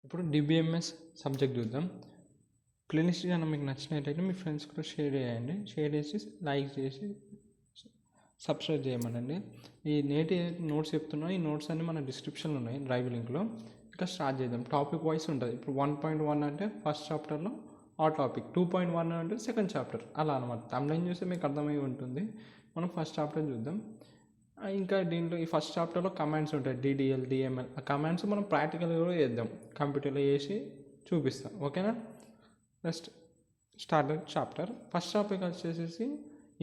ఇప్పుడు DBMS subject చూద్దాం. Playlist కనుక మీకు నచ్చినట్టయితే మీ ఫ్రెండ్స్ కూడా షేర్ చేయండి. షేర్ చేసి లైక్ చేసి సబ్స్క్రైబ్ చేయమనండి. ఈ నేటి నోట్స్ చెప్తున్నా, ఈ నోట్స్ అన్ని మన డిస్క్రిప్షన్లో ఉన్నాయి, డ్రైవ్ లింక్లో. ఇంకా స్టార్ట్ చేద్దాం. టాపిక్ వైస్ ఉంటుంది. ఇప్పుడు 1.1 అంటే ఫస్ట్ చాప్టర్లో ఆ టాపిక్, 2.1 అంటే సెకండ్ చాప్టర్, అలా అనమాట. తమిళం చూస్తే మీకు అర్థమై ఉంటుంది. మనం ఫస్ట్ చాప్టర్ చూద్దాం. ఇంకా దీంట్లో ఈ ఫస్ట్ చాప్టర్లో కమాండ్స్ ఉంటాయి, డిడిఎల్, డిఎంఎల్. ఆ కమాండ్స్ మనం ప్రాక్టికల్గా కూడా చేద్దాం, కంప్యూటర్లో చేసి చూపిస్తాం. ఓకేనా? Next start chapter. First topic వచ్చేసి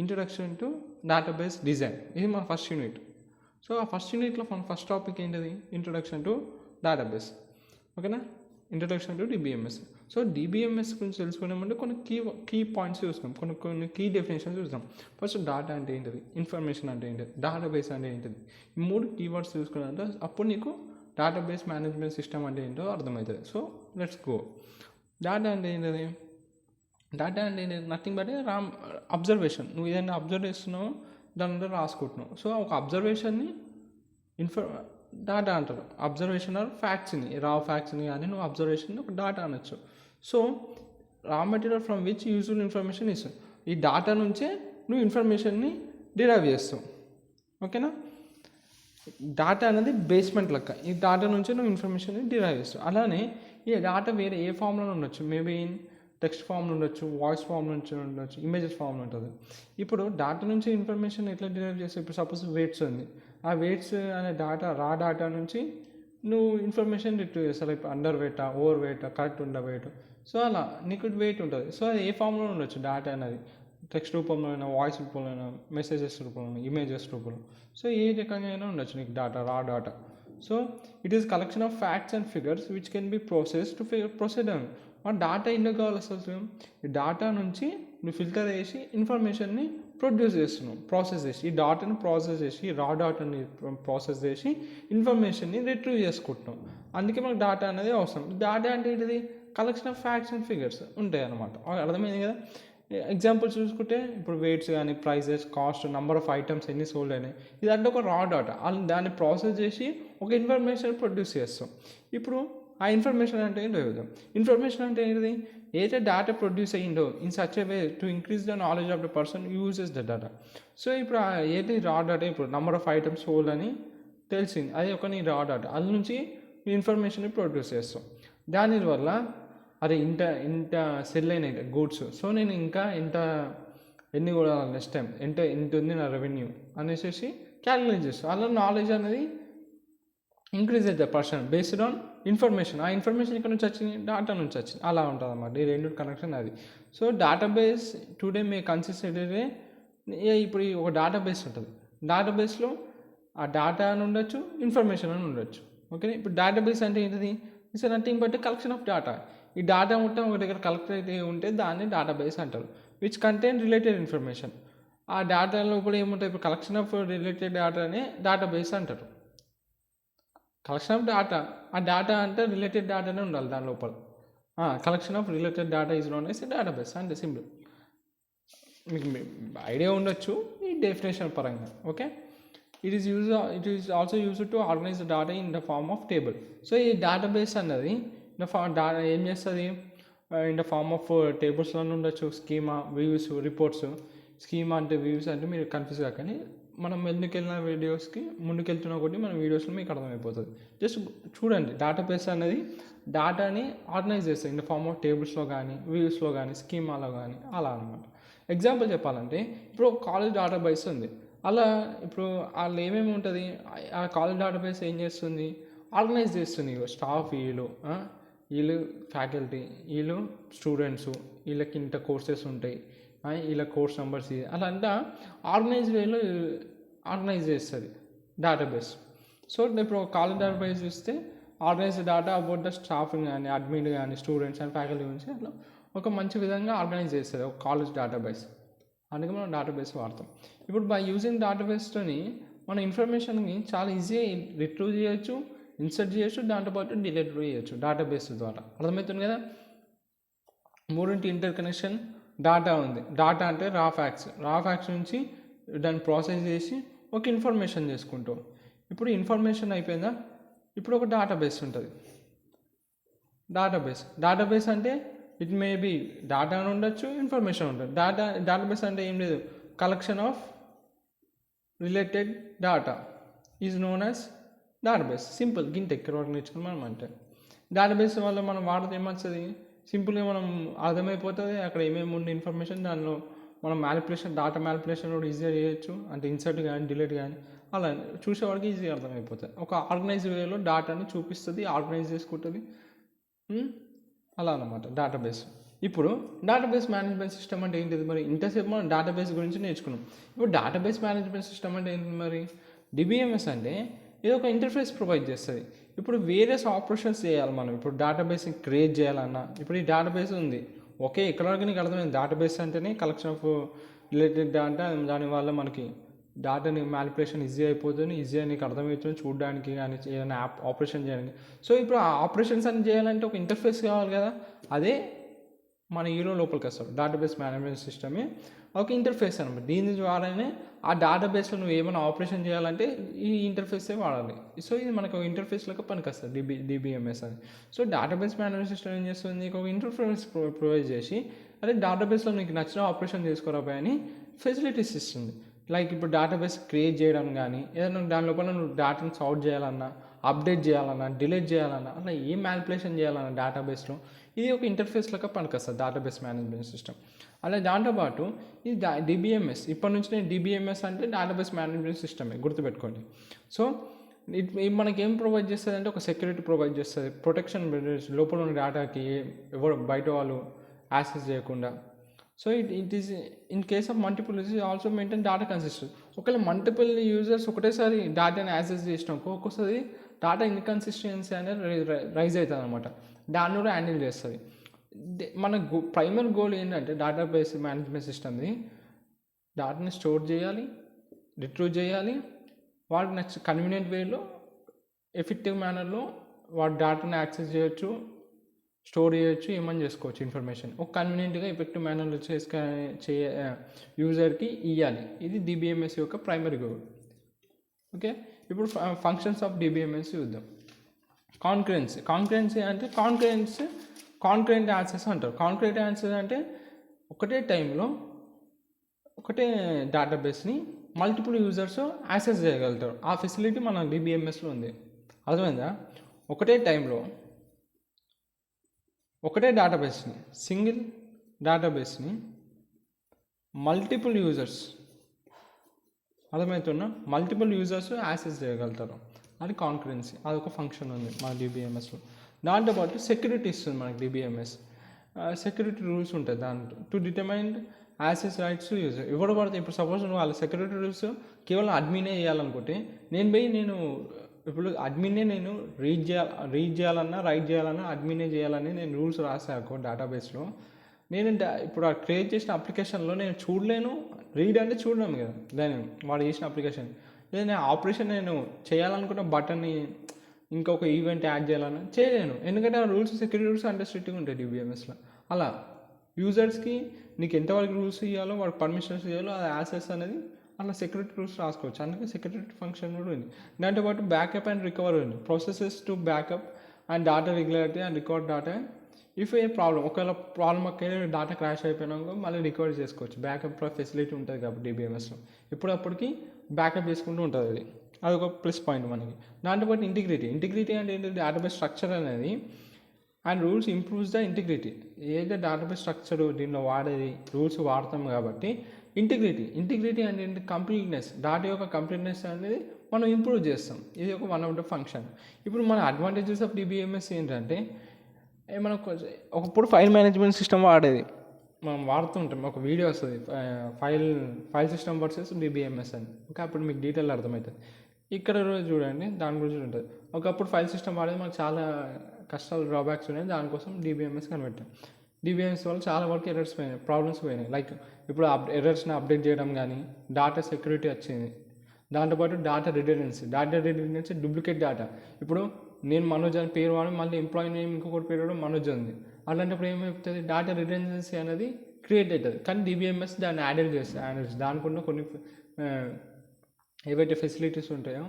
ఇంట్రడక్షన్ టు డేటాబేస్ డిజైన్. ఇది మన ఫస్ట్ యూనిట్. సో ఆ ఫస్ట్ యూనిట్లో మన ఫస్ట్ టాపిక్ ఏంటిది? Introduction to database. ఓకేనా? Introduction to DBMS. So DBMS గురించి తెలుసుకున్నామంటే కొన్ని కీ పాయింట్స్ చూస్తాం, కొన్ని కీ డెఫినేషన్స్ చూస్తాం. ఫస్ట్ డాటా అంటే ఏంటిది, ఇన్ఫర్మేషన్ అంటే ఏంటిది, డేటాబేస్ అంటే ఏంటిది, ఈ 3 కీవర్డ్స్ చూసుకున్నారంటే అప్పుడు నీకు డేటాబేస్ మేనేజ్మెంట్ సిస్టమ్ అంటే ఏంటో అర్థమవుతుంది. So let's go. డేటా అంటే ఏంటిది? డేటా అంటే నథింగ్ బట్ అబ్జర్వేషన్. నువ్వు ఏదైనా అబ్జర్వ్ చేస్తున్నావు, దాని અંદર రాసుకుంటున్నావు. సో ఒక అబ్జర్వేషన్ని డేటా అంటారు. అబ్జర్వేషన్ ఆర్ ఫ్యాక్ట్స్ని, రా ఫ్యాక్ట్స్ని కానీ నువ్వు అబ్జర్వేషన్ ఒక డేటా అనొచ్చు. So raw material from which useful information ఇస్తావు. ఈ డేటా నుంచే నువ్వు ఇన్ఫర్మేషన్ని డిరైవ్ చేస్తావు. ఓకేనా? డేటా అనేది బేస్మెంట్ లెక్క. ఈ డేటా నుంచే నువ్వు ఇన్ఫర్మేషన్ని డిరైవ్ చేస్తావు. అలానే ఈ డేటా వేరే ఏ ఫామ్లో ఉండొచ్చు. మేబీ ఇన్ టెక్స్ట్ ఫామ్లో ఉండొచ్చు, వాయిస్ ఫామ్ నుంచి ఉండొచ్చు, ఇమేజెస్ ఫామ్లో ఉంటుంది. ఇప్పుడు డేటా నుంచి ఇన్ఫర్మేషన్ ఎట్లా డిరైవ్ చేస్తావు? ఇప్పుడు సపోజ్ వెయిట్స్ ఉంది, ఆ వెయిట్స్ అనే డేటా, రా డేటా నుంచి నువ్వు ఇన్ఫర్మేషన్ రిట్రీవ్ చేస్తావు. లైక్ అండర్ వెయిటా, ఓవర్ వెయిటా, కరెక్ట్ ఉందా వెయిట్. సో అలా నీకు వెయిట్ ఉంటుంది. సో అది ఏ ఫామ్లో ఉండొచ్చు డేటా అనేది, టెక్స్ట్ రూపంలో అయినా, వాయిస్ రూపంలో అయినా, మెసేజెస్ రూపంలో, ఇమేజెస్ రూపంలో. సో ఏ రకంగా అయినా ఉండొచ్చు నీకు డేటా, రా data. So it is collection of facts and figures which can be process to proceed అని. మన డేటా ఎందుకు కావాలి అసలు? ఈ డేటా నుంచి నువ్వు ఫిల్టర్ చేసి ఇన్ఫర్మేషన్ని ప్రొడ్యూస్ చేస్తున్నావు, ప్రాసెస్ చేసి, ఈ డేటాని ప్రాసెస్ చేసి, రా డేటాని ప్రాసెస్ చేసి ఇన్ఫర్మేషన్ని రిట్రీవ్ చేసుకుంటున్నాం. అందుకే మనకు డేటా అనేది అవసరం. డేటా అంటే ఏంటిది? Collection of facts and figures ఉంటాయి అన్నమాట. అర్థమైంది కదా? ఎగ్జాంపుల్స్ చూసుకుంటే ఇప్పుడు వెయిట్స్ కానీ, prices, cost, number of items ఎన్ని సోల్డ్ అయినాయి, ఇదంటే ఒక రా డేటా. దాన్ని ప్రాసెస్ చేసి ఒక ఇన్ఫర్మేషన్ ప్రొడ్యూస్ చేస్తాం. ఇప్పుడు ఆ ఇన్ఫర్మేషన్ అంటే ఏంటో చూద్దాం. ఇన్ఫర్మేషన్ అంటే ఏంటిది? ఏదైతే డేటా ప్రొడ్యూస్ అయ్యిందో in such a way to increase the knowledge of the person uses the data. So ఇప్పుడు ఏది రా డేటా, ఇప్పుడు నెంబర్ ఆఫ్ ఐటమ్స్ సోల్డ్ అని తెలిసింది, అది ఒక నీ రా డేటా. అది నుంచి ఇన్ఫర్మేషన్ ప్రొడ్యూస్ చేస్తాం. దానివల్ల అరే ఇంత సెల్ అయినాయి గూడ్స్, సో నేను ఇంకా ఎన్ని కూడా నెక్స్ట్ టైం ఎంత ఉంది నా రెవెన్యూ అనేసి క్యాలిక్యులేట్ చేస్తాను. అలా నాలెడ్జ్ అనేది ఇంక్రీజ్ అవుతుంది పర్సన్ బేస్డ్ ఆన్ ఇన్ఫర్మేషన్. ఆ ఇన్ఫర్మేషన్ ఇక్కడ నుంచి వచ్చింది, డేటా నుంచి వచ్చింది, అలా ఉంటుంది అన్నమాట. ఈ రెండు కనెక్షన్ అది. సో డేటాబేస్ టుడే మే కన్సిస్టెంట్. ఇప్పుడు ఒక డేటాబేస్ ఉంటుంది, డేటాబేస్లో ఆ డేటా అని ఉండొచ్చు, ఇన్ఫర్మేషన్ అని ఉండొచ్చు. ఓకే, ఇప్పుడు డేటాబేస్ అంటే ఏంటిది? It's nothing but collection of data. ఈ డేటా మొత్తం ఒక దగ్గర కలెక్ట్ అయితే ఉంటే దాన్ని డేటాబేస్ అంటారు, విచ్ కంటైన్ రిలేటెడ్ ఇన్ఫర్మేషన్. ఆ డేటా లోపల ఏముంటుంది? ఇప్పుడు కలెక్షన్ ఆఫ్ రిలేటెడ్ డేటానే డేటాబేస్ అంటారు. కలెక్షన్ ఆఫ్ డేటా, ఆ డేటా అంటే రిలేటెడ్ డేటానే ఉండాలి దాని లోపల. Collection of related data is known as database అంటే సింపుల్. మీకు ఐడియా ఉండొచ్చు ఈ డెఫినేషన్ పరంగా. Okay, it is also used to organise the data in the form of table. So ఈ డేటాబేస్ అన్నది ఏం చేస్తుంది? ఇన్ ద ఫార్మ్ ఆఫ్ టేబుల్స్లో ఉండొచ్చు, స్కీమా, వ్యూస్, రిపోర్ట్స్. స్కీమా అంటే వ్యూస్ అంటే మీరు కన్ఫ్యూజ్ కాకని, మనం ముందుకెళ్ళిన ముందుకెళ్తున్న కొద్దీ మన వీడియోస్లో మీకు అర్థమైపోతుంది. జస్ట్ చూడండి, డేటాబేస్ అనేది డేటాని ఆర్గనైజ్ చేస్తుంది ఇన్ ద ఫార్మ్ ఆఫ్ టేబుల్స్లో కానీ, వ్యూస్లో కానీ, స్కీమాలో కానీ, అలా అనమాట. ఎగ్జాంపుల్ చెప్పాలంటే ఇప్పుడు కాలేజ్ డేటాబేస్ ఉంది. అలా ఇప్పుడు వాళ్ళు ఏమేమి ఉంటుంది, ఆ కాలేజ్ డేటాబేస్ ఏం చేస్తుంది? ఆర్గనైజ్ చేస్తుంది. స్టాఫ్ వీళ్ళు ఫ్యాకల్టీ, వీళ్ళు స్టూడెంట్స్, వీళ్ళకి ఇంత కోర్సెస్ ఉంటాయి, వీళ్ళ కోర్స్ నెంబర్స్, అలా అంతా ఆర్గనైజ్ వేలో ఆర్గనైజ్ చేస్తుంది డేటాబేస్. సో ఇప్పుడు కాలేజ్ డేటాబేస్ చూస్తే organise data about the staff కానీ, అడ్మిన్ కానీ, స్టూడెంట్స్ అండ్ ఫ్యాకల్టీ గురించి అట్లా ఒక మంచి విధంగా ఆర్గనైజ్ చేస్తుంది ఒక కాలేజ్ డేటాబేస్. అందుకే మనం డేటాబేస్ వాడతాం. ఇప్పుడు బై యూజింగ్ డేటాబేస్తోని మన ఇన్ఫర్మేషన్ని చాలా ఈజీగా రిట్రీవ్ చేయొచ్చు, ఇన్సర్ట్ చేయొచ్చు, దాంతోపాటు డిలీట్ చేయొచ్చు డేటాబేస్ ద్వారా. అర్థమవుతుంది కదా? మూడింటి ఇంటర్ కనెక్షన్ డేటా ఉంది. డేటా అంటే రా ఫ్యాక్ట్స్ నుంచి దాన్ని ప్రాసెస్ చేసి ఒక ఇన్ఫర్మేషన్ చేసుకుంటాం. ఇప్పుడు ఇన్ఫర్మేషన్ అయిపోయిందా? ఇప్పుడు ఒక డేటాబేస్ ఉంటుంది. డేటాబేస్ అంటే ఇట్ మే బి డేటా అని ఉండొచ్చు, ఇన్ఫర్మేషన్ ఉండొచ్చు. డేటాబేస్ అంటే ఏం లేదు, collection of related data is known as database. Simple గింత ఎక్కడ వరకు నేర్చుకుని మనం అంటే డేటాబేస్ వల్ల మనం వాడితే ఏమొస్తుంది, సింపుల్గా మనం అర్థమైపోతుంది అక్కడ ఏమేమి ఉన్న ఇన్ఫర్మేషన్. దానిలో మనం డేటా మ్యానిపులేషన్ కూడా ఈజీగా చేయొచ్చు, అంటే ఇన్సర్ట్ కానీ డిలీట్ కానీ అలా చూసేవాడికి ఈజీగా అర్థమైపోతుంది. ఒక ఆర్గనైజ్ వేలో డేటాని చూపిస్తుంది, ఆర్గనైజ్ చేసుకుంటుంది, అలా అన్నమాట డేటాబేస్. ఇప్పుడు డేటాబేస్ మేనేజ్మెంట్ సిస్టమ్ అంటే ఏంటిది మరి? ఇంతసేపు మనం డేటాబేస్ గురించి నేర్చుకున్నాం. ఇప్పుడు డేటాబేస్ మేనేజ్మెంట్ సిస్టమ్ అంటే ఏంటి మరి? డిబిఎంఎస్ అంటే ఇది ఒక ఇంటర్ఫేస్ ప్రొవైడ్ చేస్తుంది. ఇప్పుడు వేరియస్ ఆపరేషన్స్ చేయాలి మనం. ఇప్పుడు డేటాబేస్ని క్రియేట్ చేయాలన్నా, ఇప్పుడు ఈ డేటాబేస్ ఉంది, ఓకే, ఇక్కడ వరకు నీకు అర్థమైంది. డేటాబేస్ అంటేనే కలెక్షన్ ఆఫ్ రిలేటెడ్ డేటా, దానివల్ల మనకి డేటాని మ్యానిపులేషన్ ఈజీ అయిపోతుంది, ఈజీగా నీకు అర్థమవుతుంది చూడడానికి కానీ ఏదైనా యాప్ ఆపరేషన్ చేయడానికి. సో ఇప్పుడు ఆ ఆపరేషన్స్ అని చేయాలంటే ఒక ఇంటర్ఫేస్ కావాలి కదా, అదే మన హీరో లోపలికి వస్తాడు. డేటాబేస్ మేనేజ్మెంట్ సిస్టమే ఒక ఇంటర్ఫేస్ అనమాట. దీని ద్వారానే ఆ డేటాబేస్లో నువ్వు ఏమైనా ఆపరేషన్ చేయాలంటే ఈ ఇంటర్ఫేసే వాడాలి. సో ఇది మనకు ఒక ఇంటర్ఫేస్లోకి పనికి వస్తుంది డిబిఎంఎస్ అని. సో డేటాబేస్ మేనేజ్మెంట్ సిస్టమ్ ఏం చేస్తుంది, నీకు ఒక ఇంటర్ఫేస్ ప్రొవైడ్ చేసి అదే డేటాబేస్లో నీకు నచ్చిన ఆపరేషన్ చేసుకోరాబాయి అని ఫెసిలిటీస్ ఇస్తుంది. లైక్ ఇప్పుడు డేటాబేస్ క్రియేట్ చేయడం కానీ, ఏదైనా దాని లోపల నువ్వు డేటాను సార్ట్ చేయాలన్నా, అప్డేట్ చేయాలన్నా, డిలీట్ చేయాలన్నా, అలా ఏం మ్యానిపులేషన్ చేయాలన్నా డేటాబేస్లో ఇది ఒక ఇంటర్ఫేస్లోకి పనికొస్తుంది డేటాబేస్ మేనేజ్మెంట్ సిస్టమ్. అలా దాంతోపాటు ఇది డిబిఎంఎస్. ఇప్పటి నుంచి నేను డిబిఎంఎస్ అంటే డేటాబేస్ మేనేజ్మెంట్ సిస్టమే, గుర్తుపెట్టుకోండి. సో మనకి ఏం ప్రొవైడ్ చేస్తుంది అంటే ఒక సెక్యూరిటీ ప్రొవైడ్ చేస్తుంది, ప్రొటెక్షన్ లోపల ఉన్న డేటాకి ఎవరు బయట వాళ్ళు యాక్సెస్ చేయకుండా. So it is in case of multiple users also maintain data consistency. ఒకవేళ మల్టిపుల్ యూజర్స్ ఒకటేసారి డేటాని యాక్సెస్ చేసినాక ఒక్కొక్కసారి డేటా ఇన్కన్సిస్టెన్సీ అనేది రైజ్ అవుతుంది అనమాట. దాన్ని కూడా హ్యాండిల్ చేస్తుంది. మన ప్రైమరీ గోల్ ఏంటంటే డేటాబేస్ మేనేజ్మెంట్ సిస్టమ్ది డేటాని స్టోర్ చేయాలి, రిట్రీవ్ చేయాలి, వాడికి కన్వీనియంట్ వేలో ఎఫెక్టివ్ మేనర్లో వాడి డేటాని యాక్సెస్ చేయొచ్చు, స్టోర్ చేయొచ్చు, ఏమని చేసుకోవచ్చు ఇన్ఫర్మేషన్ ఒక కన్వీనియంట్గా ఎఫెక్టివ్ మేనర్లో యూజర్కి ఇవ్వాలి. ఇది డిబిఎంఎస్ యొక్క ప్రైమరీ గోల్. ఓకే, ఇప్పుడు ఫంక్షన్స్ ఆఫ్ డిబిఎంఎస్ చూద్దాం. కాంకరెన్సీ అంటే కాంకరెంట్ యాక్సెస్ అంటారు. కాంకరెంట్ యాక్సెస్ అంటే ఒకటే టైంలో ఒకటే డేటాబేస్ని మల్టిపుల్ యూజర్స్ యాక్సెస్ చేయగలుగుతారు. ఆ ఫెసిలిటీ మన డిబిఎంఎస్లో ఉంది. అర్థమైందా? ఒకటే టైంలో ఒకటే డేటాబేస్ని, సింగిల్ డేటాబేస్ని మల్టిపుల్ యూజర్స్, అర్థమవుతున్నా, మల్టిపుల్ యూజర్స్ యాక్సెస్ చేయగలుగుతారు. అది కాంకరెన్సీ, అదొక ఫంక్షన్ ఉంది మన డిబిఎంఎస్లో. దాంతోపాటు సెక్యూరిటీ ఇస్తుంది మనకి డిబిఎంఎస్. సెక్యూరిటీ రూల్స్ ఉంటాయి దాంట్లో. To determine access rights user ఎవరు పడితే, ఇప్పుడు సపోజ్ నువ్వు వాళ్ళ సెక్యూరిటీ రూల్స్ కేవలం అడ్మినే చేయాలనుకుంటే, నేను ఇప్పుడు అడ్మినే నేను రీడ్ చేయాలన్నా రైట్ చేయాలన్నా అడ్మినే చేయాలని నేను రూల్స్ రాసాను డేటాబేస్లో. నేను ఇప్పుడు క్రియేట్ చేసిన అప్లికేషన్లో నేను చూడలేను, రీడ్ అంటే చూడలేము కదా దాన్ని, వాడు చేసిన అప్లికేషన్. ఏదైనా ఆపరేషన్ నేను చేయాలనుకున్న బటన్ని ఇంకొక ఈవెంట్ యాడ్ చేయాలని చేయలేను, ఎందుకంటే ఆ రూల్స్ సెక్యూరిటీ రూల్స్ అంటే స్ట్రిక్ట్గా ఉంటాయి డిబిఎంఎస్లో. అలా యూజర్స్కి నీకు ఎంతవరకు రూల్స్ ఇవ్వాలో, వాడికి పర్మిషన్స్ ఇవ్వాలో, అది యాక్సెస్ అనేది అలా సెక్యూరిటీ రూల్స్ రాసుకోవచ్చు. అందుకే సెక్యూరిటీ ఫంక్షన్ కూడా ఉంది. దాంతోపాటు బ్యాకప్ అండ్ రికవరీ ఉంది. Processes to backup and data regularity and record data if A problem, ఒకవేళ ప్రాబ్లం అక్కడ డేటా క్రాష్ అయిపోయినాక మళ్ళీ రికవరీ చేసుకోవచ్చు. బ్యాకప్ ఫెసిలిటీ ఉంటుంది కాబట్టి డిబిఎంఎస్లో ఎప్పుడప్పటికి బ్యాకప్ చేసుకుంటూ ఉంటుంది. అది ఒక ప్లస్ పాయింట్ మనకి. దాంతోపాటు ఇంటిగ్రిటీ అంటే ఏంటంటే డేటాబేస్ స్ట్రక్చర్ అనేది and rules improves the integrity. ఏదైతే డేటాబేస్ స్ట్రక్చర్ దీనిలో వాడేది రూల్స్ వాడతాం కాబట్టి ఇంటిగ్రిటీ అంటే ఏంటి, కంప్లీట్నెస్, డేటా యొక్క కంప్లీట్నెస్ అనేది మనం ఇంప్రూవ్ చేస్తాం. ఇది ఒక వన్ ఆఫ్ ద ఫంక్షన్. ఇప్పుడు మన అడ్వాంటేజెస్ ఆఫ్ డిబిఎంఎస్ ఏంటంటే, మనకు ఒకప్పుడు ఫైల్ మేనేజ్మెంట్ సిస్టమ్ వాడేది, మనం వాడుతుంటాం. ఒక వీడియో వస్తుంది ఫైల్ సిస్టమ్ వర్సెస్ డిబిఎంఎస్ అని. ఓకే, అప్పుడు మీకు డీటెయిల్ అర్థమవుతుంది. ఇక్కడ చూడండి, దాని గురించి ఉంటుంది. ఒకప్పుడు ఫైల్ సిస్టమ్ వాడేది మనకు చాలా కష్టాలు, డ్రాబ్యాక్స్ ఉన్నాయి. దానికోసం డిబిఎంఎస్ కనిపెట్టాం. డిబిఎంఎస్ వల్ల చాలా వరకు ఎర్రర్స్ పోయినాయి, ప్రాబ్లమ్స్ పోయినాయి. లైక్ ఇప్పుడు ఎర్రర్స్ని అప్డేట్ చేయడం కానీ, డేటా సెక్యూరిటీ వచ్చింది. దాంతోపాటు డేటా రిడెండెన్సీ డూప్లికేట్ డేటా. ఇప్పుడు నేను మనోజ్ అని పేరు వాడి మళ్ళీ ఎంప్లాయీ నేమ్ ఇంకొకటి పేరు కూడా మనోజ్ ఉంది. అలాంటప్పుడు ఏమవుతుంది, డేటా రిడెండెన్సీ అనేది క్రియేట్ అవుతుంది. కానీ డిబిఎంఎస్ దాన్ని యాడిల్ చేస్తుంది. దానికున్న కొన్ని ఏవైతే ఫెసిలిటీస్ ఉంటాయో,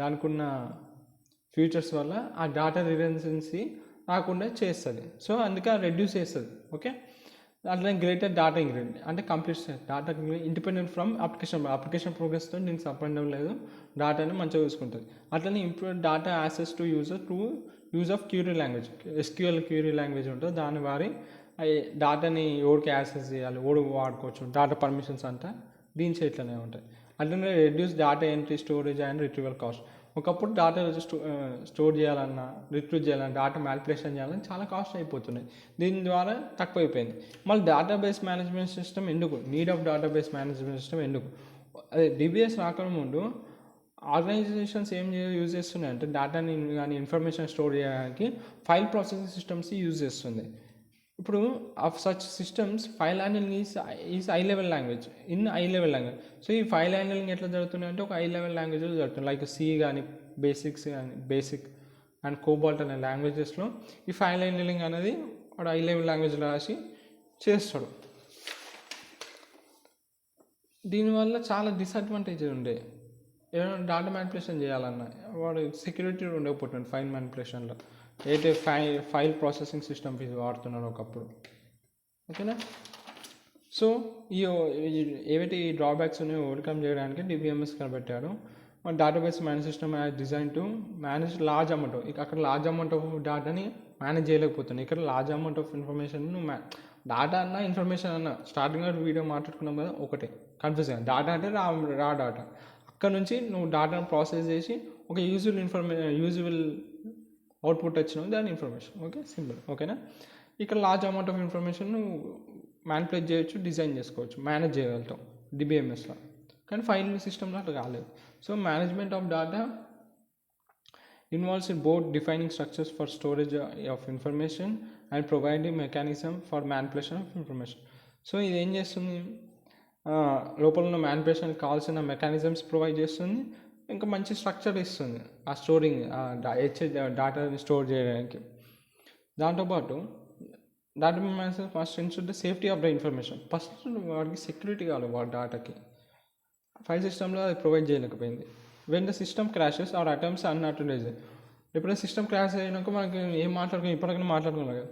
దానికున్న ఫీచర్స్ వల్ల ఆ డేటా రిడెండెన్సీ రాకుండా చేస్తుంది. సో అందుకే రెడ్యూస్ చేస్తుంది. ఓకే, అట్లనే గ్రేటర్ డేటా ఇంగ్రీడియంట్ అంటే complete data independent from application ప్రోగ్రెస్తో దీనికి సంబంధం లేదు, డేటాని మంచిగా చూసుకుంటుంది. అట్లనే improve data access to use of query language, SQL query language ఉంటుంది. దాని వారి డేటాని ఎవరికి యాక్సెస్ చేయాలి, ఎవరికి వాడుకోవచ్చు, డేటా పర్మిషన్స్ అంతా దీని చేతిలోనే ఉంటాయి. అట్లనే reduce data entry, storage and retrieval cost. ఒకప్పుడు డేటా స్టోర్ చేయాలన్నా, రిట్రీవ్ చేయాలన్నా, డేటా మ్యానిపులేషన్ చేయాలన్నా చాలా కాస్ట్ అయిపోతున్నాయి. దీని ద్వారా తక్కువైపోయింది. మళ్ళీ డేటాబేస్ మేనేజ్మెంట్ సిస్టమ్ ఎందుకు, need of database management system ఎందుకు, అదే డిబిఎస్ రాకముందు ఆర్గనైజేషన్స్ ఏం యూజ్ చేస్తున్నాయి అంటే డేటాని కానీ ఇన్ఫర్మేషన్ స్టోర్ చేయడానికి ఫైల్ ప్రాసెసింగ్ సిస్టమ్స్ యూజ్ చేస్తుంది. ఇప్పుడు of such systems file handling is high level language high level language. So ఈ ఫైల్ హ్యాండ్లింగ్ ఎట్లా జరుగుతుంది అంటే ఒక హై లెవెల్ లాంగ్వేజ్లో జరుగుతుంది. లైక్ సి కానీ బేసిక్ అండ్ కోబాల్ట్ అనే లాంగ్వేజెస్లో ఈ ఫైల్ హ్యాండ్లింగ్ అనేది వాడు హై లెవెల్ లాంగ్వేజ్లో రాసి చేస్తాడు. దీనివల్ల చాలా డిసడ్వాంటేజెస్ ఉండే. ఏమైనా డేటా మ్యానిపులేషన్ చేయాలన్నా వాడు సెక్యూరిటీ ఉండకపోతుంది ఫైల్ మ్యానిపులేషన్లో. అయితే ఫైల్ ప్రాసెసింగ్ సిస్టమ్ వాడుతున్నాడు ఒకప్పుడు. ఓకేనా, సో ఏవైతే ఈ డ్రాబ్యాక్స్ ఉన్నాయో ఓవర్కమ్ చేయడానికి డిబిఎంఎస్ కనిపెట్టాడు. Database manage system design to manage large amount అక్కడ లార్జ్ అమౌంట్ ఆఫ్ డేటాని మేనేజ్ చేయలేకపోతుంది. ఇక్కడ large amount of information data అన్నా ఇన్ఫర్మేషన్ అన్నా స్టార్టింగ్లో వీడియో మాట్లాడుకున్నాం కదా, ఒకటే కన్ఫ్యూజ్ అయ్యాను. డేటా అంటే రా డేటా, అక్కడ నుంచి నువ్వు డేటాను ప్రాసెస్ చేసి ఒక యూజువల్ అవుట్పుట్ వచ్చినది దాని ఇన్ఫర్మేషన్. Okay, simple. ఓకేనా, ఇక్కడ లార్జ్ అమౌంట్ ఆఫ్ ఇన్ఫర్మేషన్ నువ్వు మ్యానిపులేట్ చేయొచ్చు, డిజైన్ చేసుకోవచ్చు, మేనేజ్ చేయగలుగుతాం డిబిఎంఎస్లో. కానీ ఫైల్ సిస్టమ్లో అట్లా కాలేదు. So management of data involves in both defining structures for storage of information and providing mechanism for manipulation of information. So ఇది ఏం చేస్తుంది, లోపల ఉన్న మ్యానిపులేషన్కి కావాల్సిన మెకానిజమ్స్ ప్రొవైడ్ చేస్తుంది, ఇంకా మంచి స్ట్రక్చర్ ఇస్తుంది ఆ స్టోరింగ్ డేటాని స్టోర్ చేయడానికి. దాంతోపాటు data management first insure the safety of the information. First వాడికి సెక్యూరిటీ కావాలి వాడి డేటాకి. ఫైల్ సిస్టంలో అది ప్రొవైడ్ చేయలేకపోయింది. When the system crashes or attempts unauthorized. ఎప్పుడైనా సిస్టమ్ క్రాష్ అయినాక మనకి ఏం ఇప్పటికైనా మాట్లాడుకున్నాం కదా,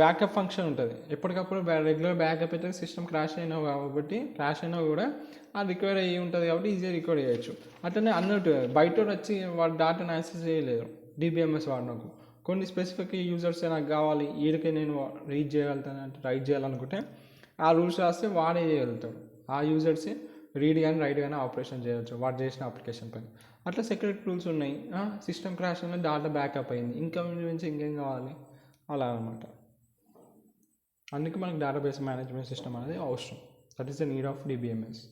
బ్యాకప్ ఫంక్షన్ ఉంటుంది. ఎప్పటికప్పుడు రెగ్యులర్ బ్యాకప్ అయితే సిస్టమ్ క్రాష్ అయినా కూడా అది రికవర్ అయ్యి ఉంటుంది కాబట్టి ఈజీగా రికవర్ చేయొచ్చు. అట్లనే అన్నట్టు బయట వచ్చి వాడు డేటాను యాక్సెస్ చేయలేరు డిబిఎంఎస్ వాడినకు. కొన్ని స్పెసిఫిక్ యూజర్స్ నాకు కావాలి, వీడికి నేను రైట్ చేయాలనుకుంటే ఆ రూల్స్ రాస్తే వాడే చేయగలుగుతాడు. ఆ యూజర్సే రీడ్ కానీ రైట్ కానీ ఆపరేషన్ చేయవచ్చు వాడు చేసిన అప్లికేషన్ పైన. అట్లా సెక్యూరిటీ రూల్స్ ఉన్నాయి. సిస్టమ్ క్రాష్ అయినా డేటా బ్యాకప్ అయింది, ఇంకా నుంచి ఇంకేం కావాలి, అలా అనమాట. అందుకే మనకు డేటాబేస్ మేనేజ్మెంట్ సిస్టమ్ అనేది అవసరం. That is the need of DBMS.